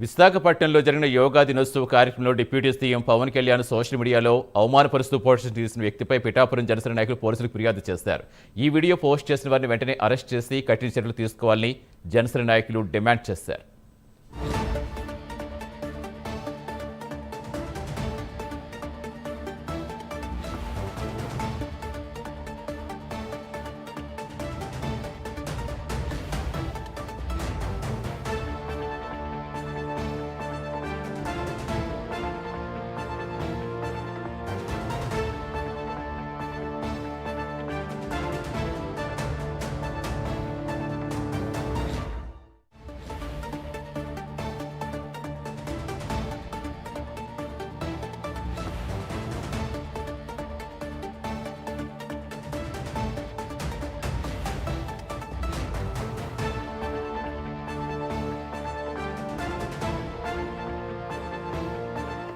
విశాఖపట్నంలో జరిగిన యోగా దినోత్సవ కార్యక్రమంలో deputy CM Pawan Kalyan social మీడియాలో అవమానపరుస్తూ పోస్ట్ చేసిన వ్యక్తిపై పిఠాపురం జనసేన నాయకులు పోలీసులకు ఫిర్యాదు చేశారు. ఈ వీడియో పోస్ట్ చేసిన వారిని వెంటనే అరెస్ట్ చేసి కఠిన చర్యలు తీసుకోవాలని జనసేన నాయకులు డిమాండ్ చేశారు.